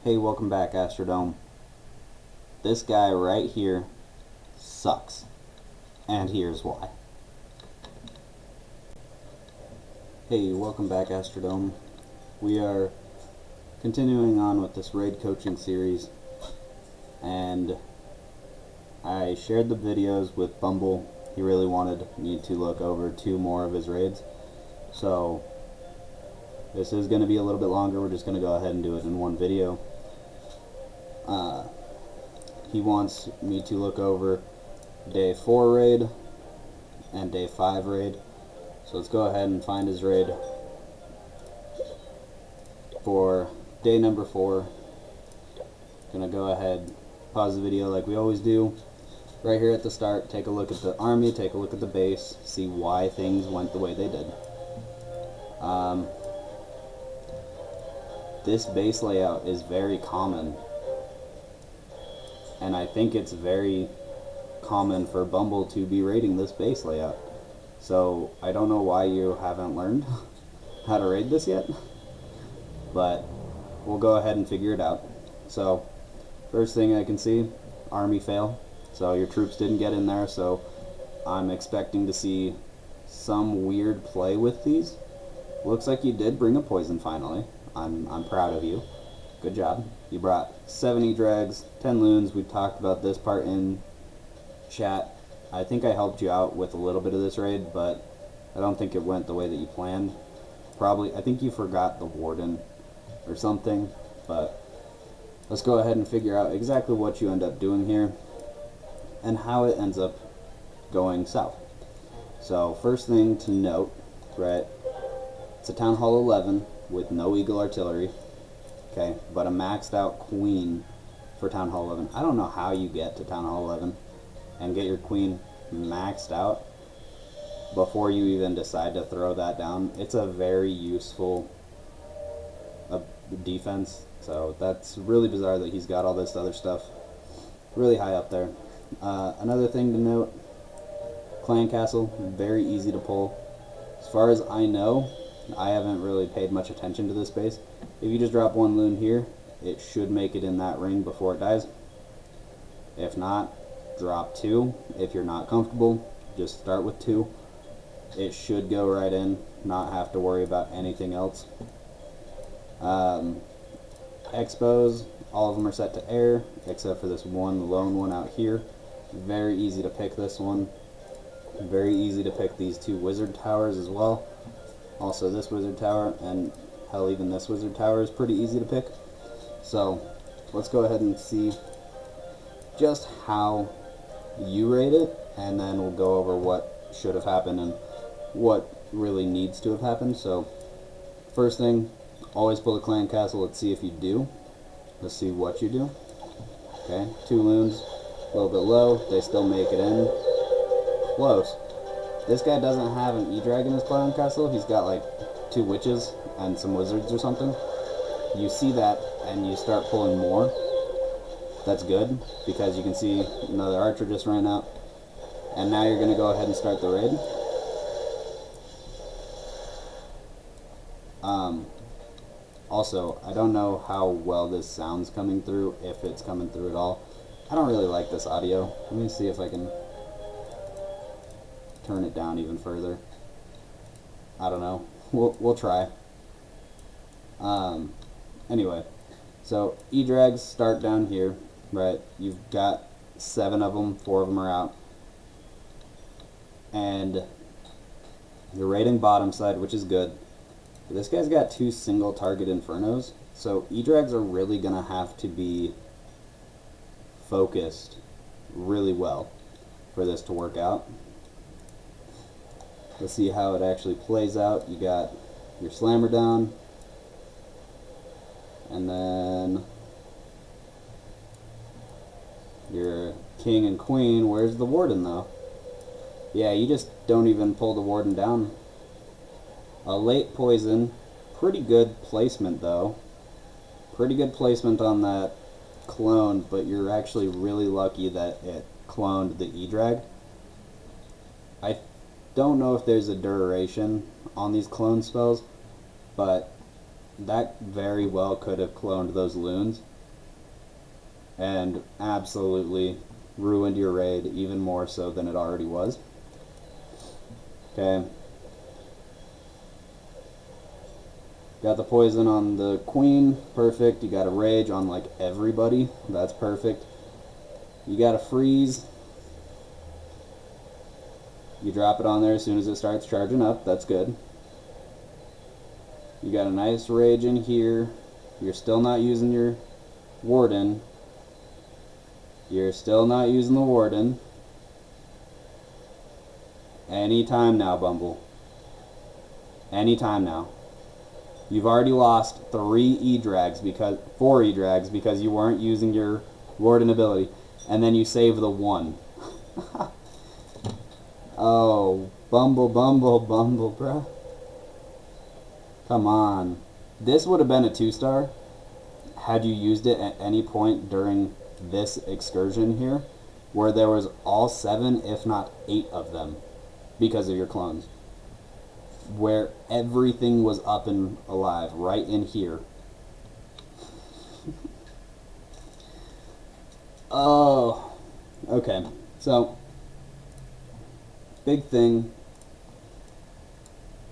Hey, welcome back, Astrodome. This guy right here sucks. And here's why. Hey, welcome back, Astrodome. We are continuing on with this raid coaching series. And I shared the videos with Bumble. He really wanted me to look over 2 more of his raids. So this is going to be a little bit longer. We're just going to go ahead and do it in one video. He wants me to look over day 4 raid and day 5 raid. So let's go ahead and find his raid for day number 4. Gonna go ahead, pause the video like we always do. Right here at the start, take a look at the army, take a look at the base, see why things went the way they did. This base layout is very common, and I think it's very common for Bumble to be raiding this base layout. So I don't know why you haven't learned how to raid this yet, but we'll go ahead and figure it out. So first thing I can see, army fail. So your troops didn't get in there, so I'm expecting to see some weird play with these. Looks like you did bring a poison finally. I'm proud of you. Good job. You brought 70 drags, 10 loons. We talked about this part in chat. I think I helped you out with a little bit of this raid, but I don't think it went the way that you planned. I think you forgot the Warden or something, but let's go ahead and figure out exactly what you end up doing here and how it ends up going south. So first thing to note, right, it's a Town Hall 11 with no Eagle Artillery, okay, but a maxed out Queen for Town Hall 11. I don't know how you get to Town Hall 11 and get your Queen maxed out before you even decide to throw that down. It's a very useful defense, so that's really bizarre that he's got all this other stuff really high up there. Another thing to note, Clan Castle, very easy to pull. As far as I know, I haven't really paid much attention to this base. If you just drop 1 loon here, it should make it in that ring before it dies. If not, drop 2. If you're not comfortable, just start with 2. It should go right in, not have to worry about anything else. Expos, all of them are set to air, except for this one lone one out here. Very easy to pick this one. Very easy to pick these 2 wizard towers as well. Also this wizard tower, and hell, even this wizard tower is pretty easy to pick. So let's go ahead and see just how you rate it, and then we'll go over what should have happened and what really needs to have happened. So first thing, always pull a clan castle. Let's see if you do. Let's see what you do. Okay, 2 loons, a little bit low. They still make it in. Close. This guy doesn't have an E-Drag in his clan castle. He's got like 2 witches and some wizards or something. You see that and you start pulling more. That's good, because you can see another archer just ran out. And now you're going to go ahead and start the raid. Also, I don't know how well this sounds coming through, if it's coming through at all. I don't really like this audio. Let me see if I can turn it down even further. I don't know. We'll try. Anyway, so E-Drags start down here, right? You've got 7 of them, 4 of them are out. And you're raiding bottom side, which is good. But this guy's got 2 single target infernos, so E-Drags are really going to have to be focused really well for this to work out. Let's see how it actually plays out. You got your slammer down, and then your king and queen. Where's the warden though? Yeah, you just don't even pull the warden down. A late poison, pretty good placement though. Pretty good placement on that clone, but you're actually really lucky that it cloned the E-Drag. I don't know if there's a duration on these clone spells, but that very well could have cloned those loons. and absolutely ruined your raid even more so than it already was. Okay. Got the poison on the queen, perfect. You got a rage on like everybody, that's perfect. You got a freeze. You drop it on there as soon as it starts charging up, that's good. You got a nice rage in here. You're still not using your Warden. You're still not using the Warden. Anytime now, Bumble. Anytime now. You've already lost 4 E-drags because you weren't using your Warden ability. And then you save the 1. Oh, Bumble, bruh. Come on. This would have been a 2-star had you used it at any point during this excursion here, where there was all 7, if not 8 of them, because of your clones. Where everything was up and alive, right in here. Oh, okay. So, big thing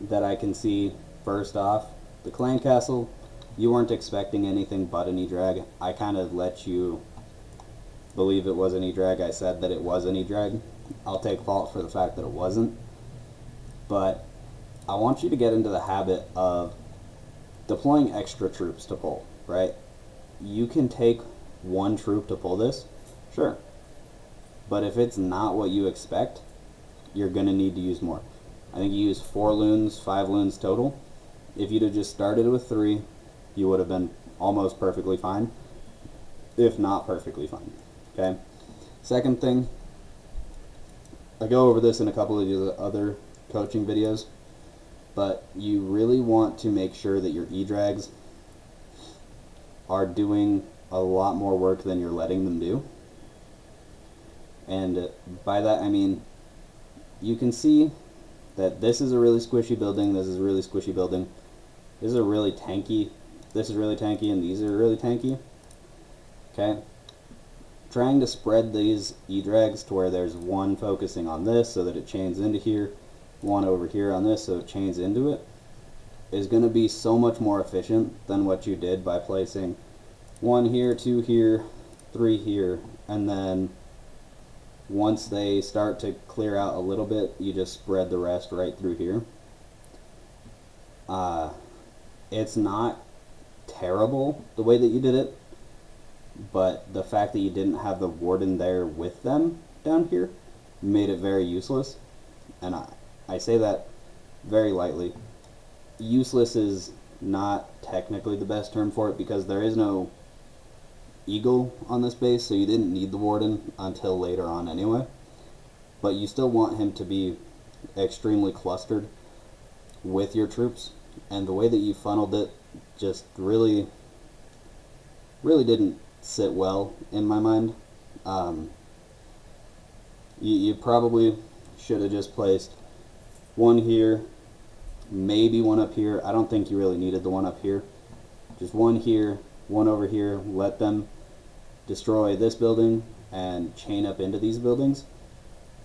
that I can see first off, the clan castle, you weren't expecting anything but an E-drag. I kind of let you believe it was an E-drag. I said that it was an E-drag. I'll take fault for the fact that it wasn't. But I want you to get into the habit of deploying extra troops to pull, right? You can take 1 troop to pull this, sure. But if it's not what you expect, you're going to need to use more. I think you used 4 loons, 5 loons total. If you'd have just started with 3, you would have been almost perfectly fine, if not perfectly fine. Okay. Second thing, I go over this in a couple of the other coaching videos, but you really want to make sure that your E-drags are doing a lot more work than you're letting them do. And by that I mean, you can see that this is a really squishy building, this is a really squishy building, this is a really tanky, this is really tanky, and these are really tanky. Okay? Trying to spread these E-drags to where there's 1 focusing on this so that it chains into here, 1 over here on this so it chains into it, is going to be so much more efficient than what you did by placing 1 here, 2 here, 3 here, and then once they start to clear out a little bit, you just spread the rest right through here. It's not terrible the way that you did it, but the fact that you didn't have the Warden there with them down here made it very useless. And I say that very lightly. Useless is not technically the best term for it because there is no eagle on this base, so you didn't need the Warden until later on anyway. But you still want him to be extremely clustered with your troops, and the way that you funneled it just really didn't sit well in my mind. You probably should have just placed 1 here, maybe 1 up here. I don't think you really needed the 1 up here. Just 1 here, 1 over here, let them destroy this building and chain up into these buildings,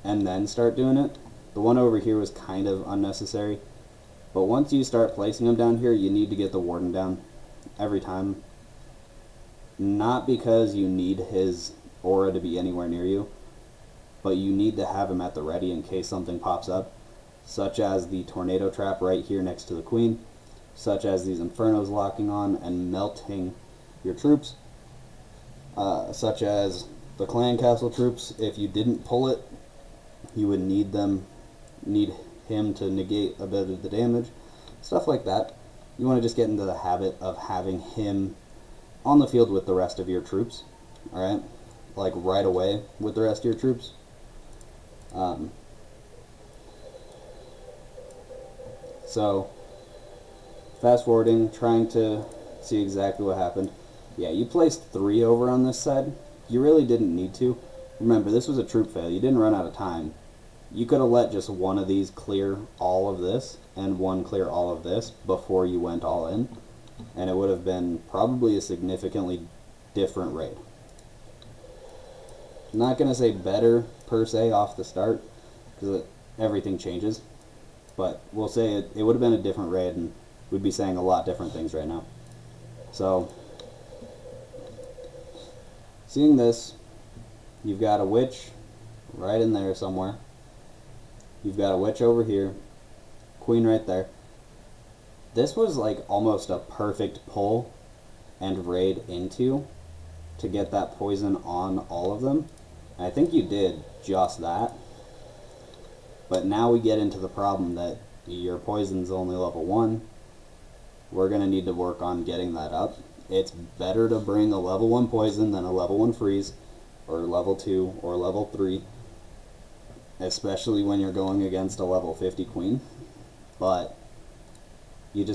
and then start doing it. The 1 over here was kind of unnecessary, but once you start placing them down here, you need to get the Warden down every time. Not because you need his aura to be anywhere near you, but you need to have him at the ready in case something pops up, such as the tornado trap right here next to the queen, such as these infernos locking on and melting your troops, such as the clan castle troops. If you didn't pull it, you would need him to negate a bit of the damage, stuff like that. You want to just get into the habit of having him on the field with the rest of your troops, alright? Like right away with the rest of your troops. So, fast forwarding, trying to see exactly what happened. Yeah, you placed 3 over on this side. You really didn't need to. Remember, this was a troop fail. You didn't run out of time. You could have let just 1 of these clear all of this and 1 clear all of this before you went all in, and it would have been probably a significantly different raid. I'm not going to say better per se off the start, because everything changes. But we'll say it would have been a different raid, and we'd be saying a lot different things right now. So, seeing this, you've got a witch right in there somewhere. You've got a witch over here, queen right there. This was like almost a perfect pull and raid into to get that poison on all of them. And I think you did just that. But now we get into the problem that your poison's only level 1. We're going to need to work on getting that up. It's better to bring a level 1 poison than a level 1 freeze, or level 2, or level 3. Especially when you're going against a level 50 queen. But you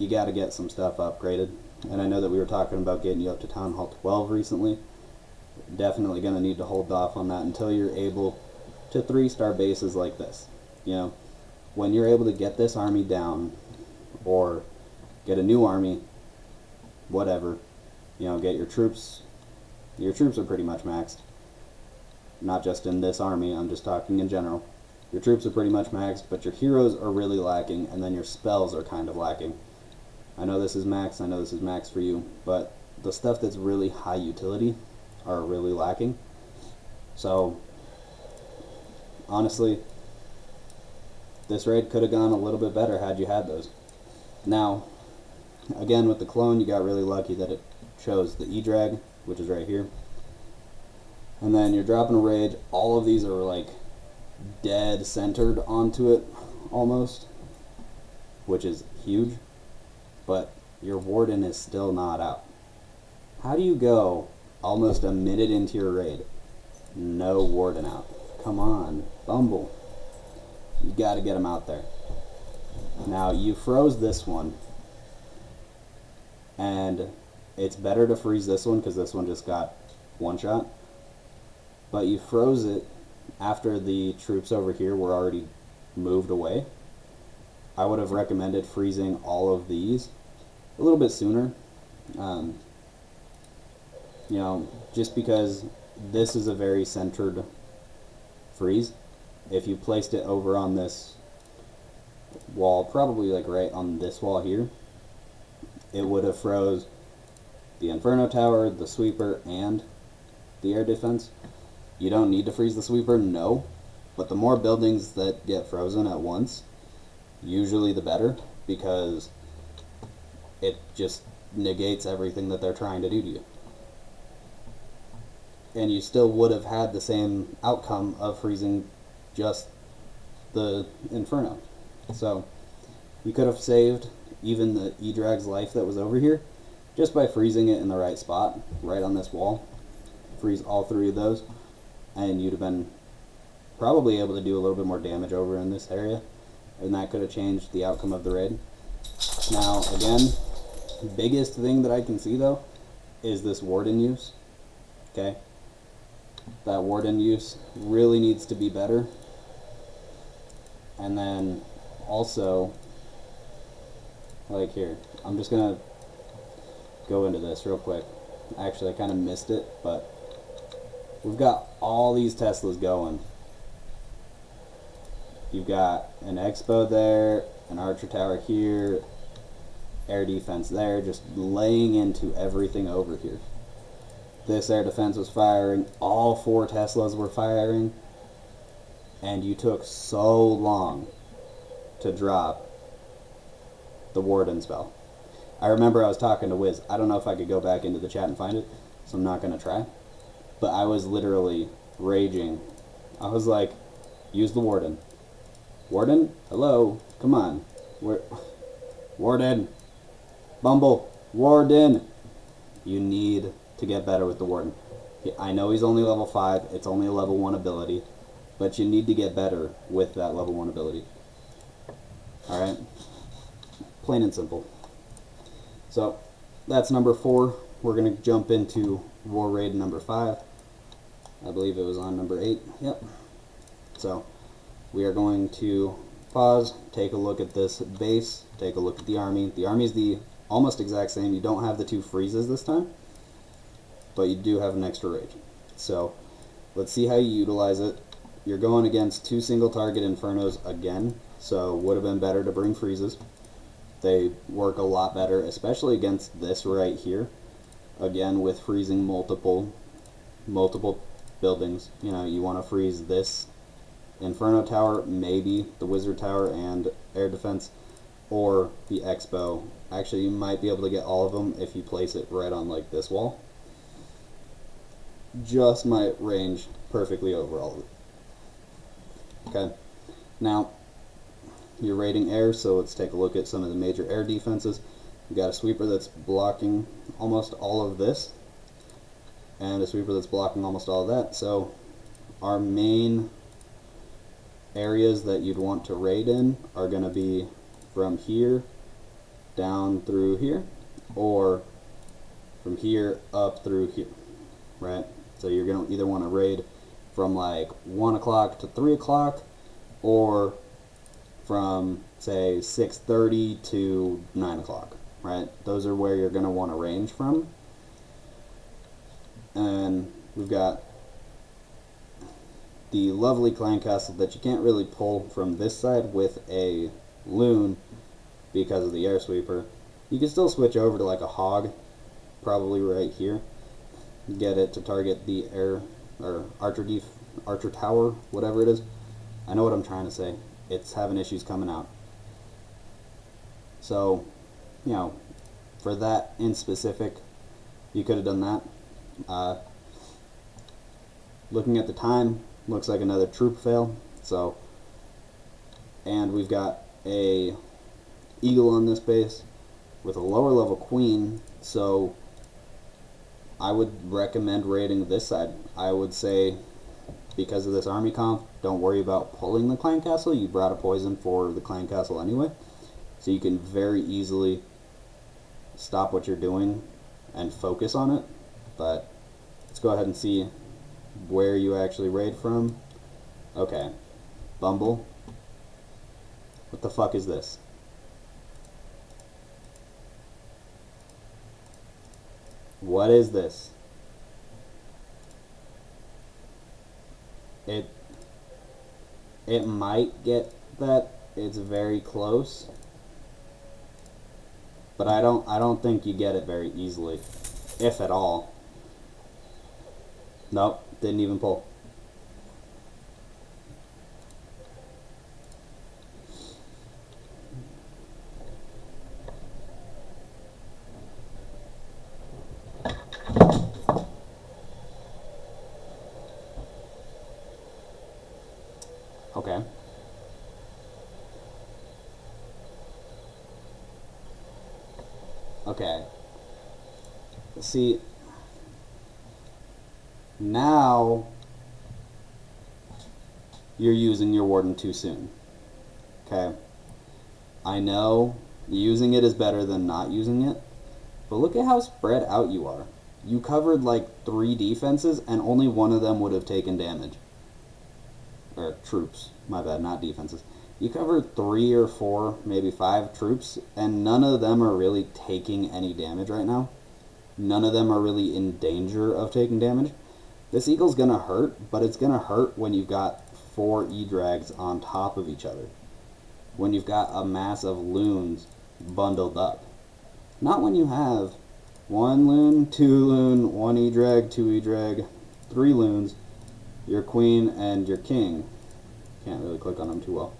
got to get some stuff upgraded. And I know that we were talking about getting you up to Town Hall 12 recently. Definitely going to need to hold off on that until you're able to 3-star bases like this. You know, when you're able to get this army down, or get a new army, whatever, you know, get your troops are pretty much maxed. Not just in this army, I'm just talking in general. Your troops are pretty much maxed, but your heroes are really lacking, and then your spells are kind of lacking. I know this is max, for you, but the stuff that's really high utility are really lacking. So, honestly, this raid could have gone a little bit better had you had those. Now, again, with the clone, you got really lucky that it chose the E-Drag, which is right here. And then you're dropping a rage. All of these are like dead centered onto it almost, which is huge. But your Warden is still not out. How do you go almost a minute into your raid? No Warden out. Come on, Bumble. You got to get him out there. Now, you froze this one. And it's better to freeze this one because this one just got one shot. But you froze it after the troops over here were already moved away. I would have recommended freezing all of these a little bit sooner. You know, just because this is a very centered freeze. If you placed it over on this wall, probably like right on this wall here, it would have froze the Inferno Tower, the Sweeper, and the air defense. You don't need to freeze the Sweeper, no, but the more buildings that get frozen at once, usually the better, because it just negates everything that they're trying to do to you. And you still would have had the same outcome of freezing just the Inferno. So you could have saved even the E-Drag's life that was over here just by freezing it in the right spot, right on this wall. Freeze all 3 of those, and you'd have been probably able to do a little bit more damage over in this area, and that could have changed the outcome of the raid. Now, again, biggest thing that I can see though is this Warden use. Okay, that Warden use really needs to be better. And then also, like here, I'm just gonna go into this real quick. Actually, I kind of missed it, but we've got all these Teslas going. You've got an Expo there, an Archer Tower here, air defense there, just laying into everything over here. This air defense was firing, all 4 Teslas were firing, and you took so long to drop the Warden spell. I remember I was talking to Wiz. I don't know if I could go back into the chat and find it, so I'm not going to try. But I was literally raging. I was like, use the Warden. Warden? Hello? Come on. Warden. Bumble. Warden. You need to get better with the Warden. I know he's only level 5. It's only a level 1 ability. But you need to get better with that level 1 ability. Alright? Plain and simple. So, that's number 4. We're going to jump into War Raid number 5. I believe it was on number 8. Yep. So, we are going to pause, take a look at this base, take a look at the army. The army is the almost exact same. You don't have the 2 freezes this time, but you do have an extra rage. So, Let's see how you utilize it. You're going against 2 single target Infernos again, so would have been better to bring freezes. They work a lot better, especially against this right here. Again, with freezing multiple buildings. You know, you want to freeze this Inferno Tower, maybe the Wizard Tower and Air Defense, or the Expo. Actually, you might be able to get all of them if you place it right on like this wall. Just might range perfectly over all of it. Okay, now you're raiding air, so let's take a look at some of the major air defenses. We've got a sweeper that's blocking almost all of this, and a sweeper that's blocking almost all of that. So our main areas that you'd want to raid in are going to be from here down through here, or from here up through here, right? So you're going to either want to raid from like 1 o'clock to 3 o'clock, or from say 6:30 to 9 o'clock, right? Those are where you're going to want to range from. And we've got the lovely clan castle that you can't really pull from this side with a loon because of the air sweeper. You can still switch over to like a hog, probably right here, get it to target the air or archer tower, whatever it is. I know what I'm trying to say. It's having issues coming out. So, you know, for that in specific, you could have done that. Looking at the time, looks like another troop fail. So, and we've got a eagle on this base with a lower level queen, so I would recommend raiding this side. I would say, because of this army comp, don't worry about pulling the clan castle. You brought a poison for the clan castle anyway, so you can very easily stop what you're doing and focus on it. But let's go ahead and see where you actually raid from. Okay, Bumble. What the fuck is this? What is this? It might get that. It's very close, but I don't think you get it very easily, if at all. Nope, didn't even pull. Okay. Okay. See, now you're using your Warden too soon. Okay. I know using it is better than not using it, but look at how spread out you are. You covered like 3 defenses and only one of them would have taken damage. Or troops, my bad, not defenses. You covered 3 or 4, maybe 5 troops, and none of them are really taking any damage right now. None of them are really in danger of taking damage. This eagle's gonna hurt, but it's gonna hurt when you've got 4 E-drags on top of each other. When you've got a mass of loons bundled up. Not when you have 1 loon, 2 loon, 1 E-drag, 2 E-drag, 3 loons, your queen and your king. Can't really click on them too well.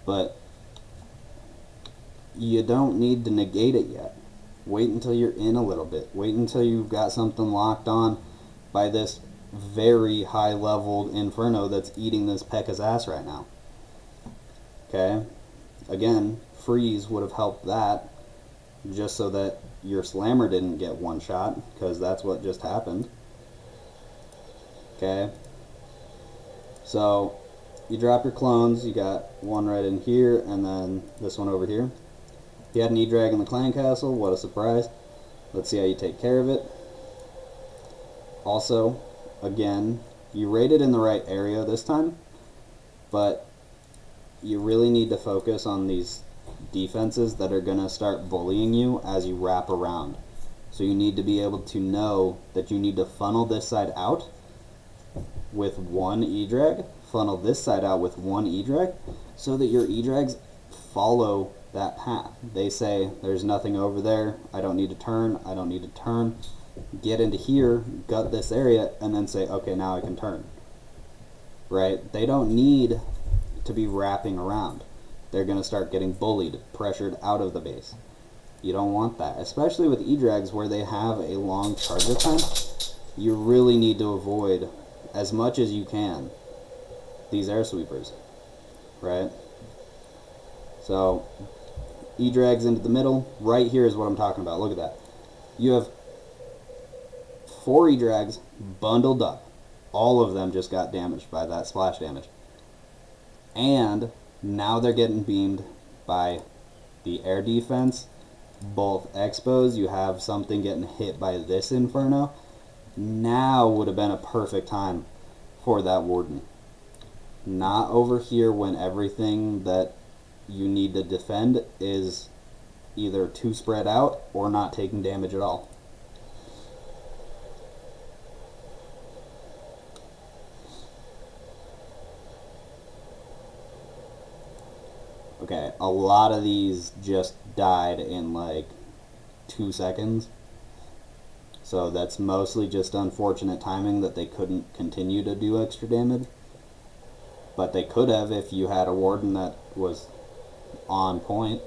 But you don't need to negate it yet. Wait until you're in a little bit. Wait until you've got something locked on by this very high leveled Inferno that's eating this P.E.K.K.A.'s ass right now. Okay? Again, freeze would have helped that, just so that your slammer didn't get one shot, because that's what just happened. Okay, so you drop your clones. You got one right in here, and then this one over here. You had an E-drag in the clan castle. What a surprise. Let's see how you take care of it. Also, again, you raided in the right area this time, but you really need to focus on these defenses that are going to start bullying you as you wrap around. So you need to be able to know that you need to funnel this side out with one E-drag, funnel this side out with one E-drag, so that your E-drags follow that path. They say, there's nothing over there, I don't need to turn, I don't need to turn. Get into here, gut this area, and then say, okay, now I can turn. Right? They don't need to be wrapping around. They're going to start getting bullied, pressured out of the base. You don't want that, especially with E-drags where they have a long charger time. You really need to avoid, as much as you can, these air sweepers, right? So, E-drags into the middle. Right here is what I'm talking about. Look at that. You have 4 E-drags bundled up. All of them just got damaged by that splash damage. And now they're getting beamed by the air defense. Both expos, you have something getting hit by this inferno. Now would have been a perfect time for that Warden. Not over here when everything that you need to defend is either too spread out or not taking damage at all. Okay, a lot of these just died in like 2 seconds. So that's mostly just unfortunate timing that they couldn't continue to do extra damage. But they could have if you had a Warden that was on point.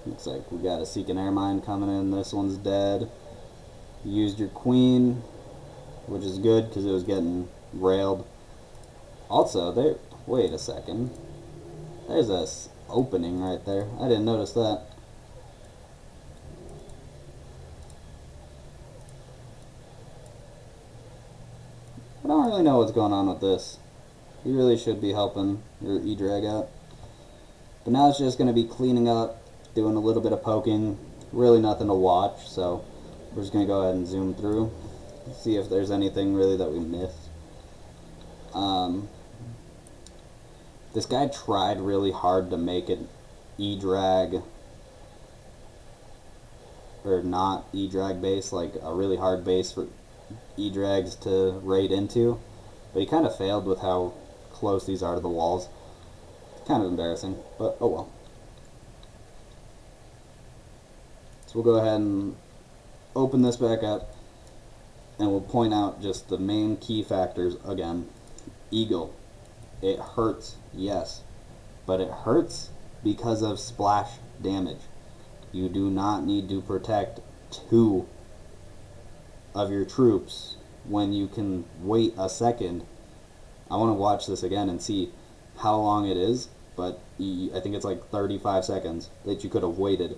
Looks like we got a Seek and Air Mine coming in. This one's dead. You used your Queen, which is good because it was getting railed. Also, there. Wait a second. There's a opening right there. I didn't notice that. I don't really know what's going on with this. You really should be helping your E-drag out. But now it's just going to be cleaning up, doing a little bit of poking. Really nothing to watch, so we're just going to go ahead and zoom through. See if there's anything really that we missed. This guy tried really hard to make it E-drag, or not E-drag base, like a really hard base for E-drags to raid into, but he kind of failed with how close these are to the walls. Kind of embarrassing, but oh well. So we'll go ahead and open this back up, and we'll point out just the main key factors again. Eagle. It hurts, yes, but it hurts because of splash damage. You do not need to protect 2 of your troops when you can wait a second. I want to watch this again and see how long it is, but I think it's like 35 seconds that you could have waited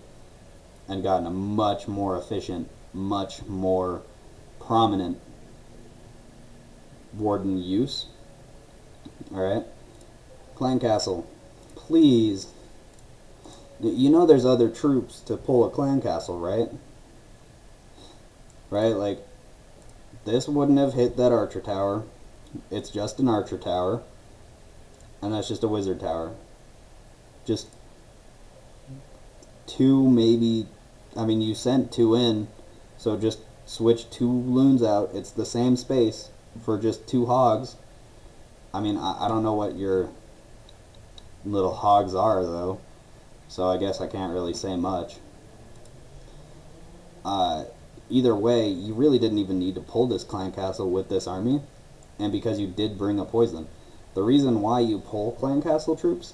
and gotten a much more efficient, much more prominent Warden use. Alright, Clan Castle, please. You know there's other troops to pull a Clan Castle, right? Right, like, this wouldn't have hit that archer tower. It's just an archer tower. And that's just a wizard tower. Just 2, maybe, I mean, you sent 2 in, so just switch 2 loons out. It's the same space for just 2 hogs. I mean, I don't know what your little hogs are, though, so I guess I can't really say much. Either way, you really didn't even need to pull this Clan Castle with this army, and because you did bring a poison. The reason why you pull Clan Castle troops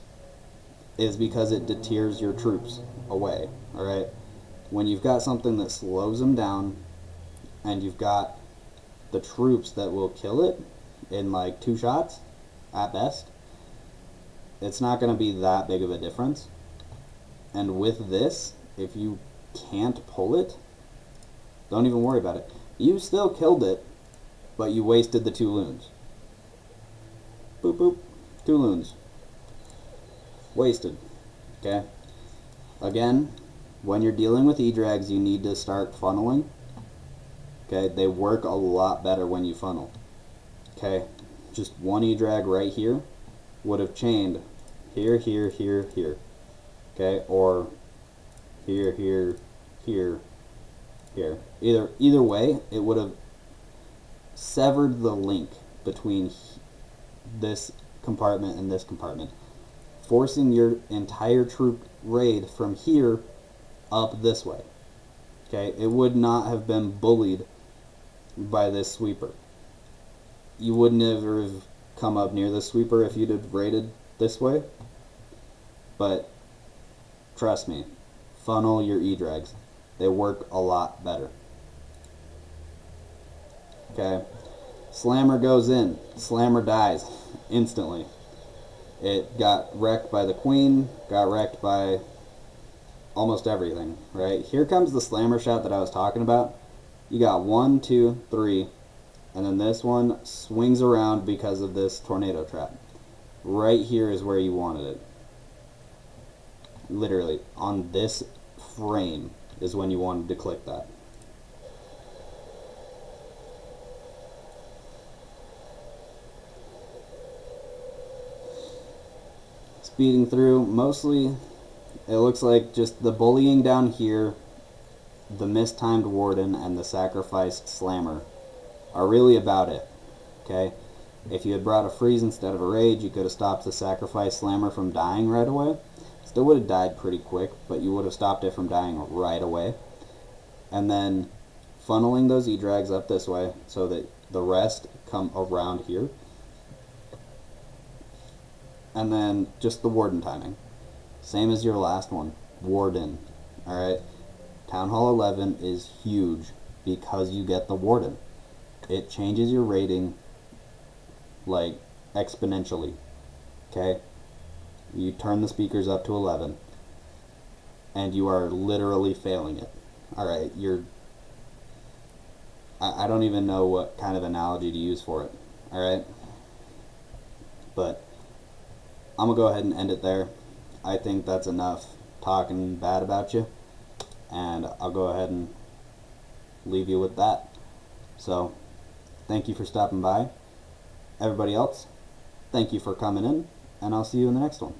is because it deters your troops away, alright? When you've got something that slows them down, and you've got the troops that will kill it in like 2 shots, at best, it's not going to be that big of a difference. And with this, if you can't pull it, don't even worry about it. You still killed it, but you wasted the 2 loons. Boop boop, 2 loons. Wasted. Okay? Again, when you're dealing with E-drags, you need to start funneling. Okay? They work a lot better when you funnel. Okay? Just 1 E-drag right here would have chained here, here, here, here. Okay? Or here, here, here, here. Either way, it would have severed the link between this compartment and this compartment, forcing your entire troop raid from here up this way. Okay, it would not have been bullied by this sweeper. You would never have come up near the sweeper if you'd have raided this way. But trust me, funnel your E-drags. They work a lot better. Okay, Slammer goes in. Slammer dies instantly. It got wrecked by the queen, got wrecked by almost everything, right? Here comes the Slammer shot that I was talking about. You got 1, 2, 3, and then this one swings around because of this tornado trap. Right here is where you wanted it. Literally, on this frame is when you wanted to click that. Speeding through, mostly it looks like just the bullying down here, the mistimed Warden, and the sacrificed Slammer are really about it. Okay? If you had brought a freeze instead of a rage, you could have stopped the sacrificed Slammer from dying right away. Still would have died pretty quick, but you would have stopped it from dying right away. And then funneling those E-drags up this way so that the rest come around here. And then just the Warden timing. Same as your last one. Warden. Alright? Town Hall 11 is huge because you get the Warden. It changes your rating like exponentially. Okay? You turn the speakers up to 11 and you are literally failing it. Alright, I don't even know what kind of analogy to use for it. Alright? But I'm going to go ahead and end it there. I think that's enough talking bad about you. And I'll go ahead and leave you with that. So, thank you for stopping by. Everybody else, thank you for coming in. And I'll see you in the next one.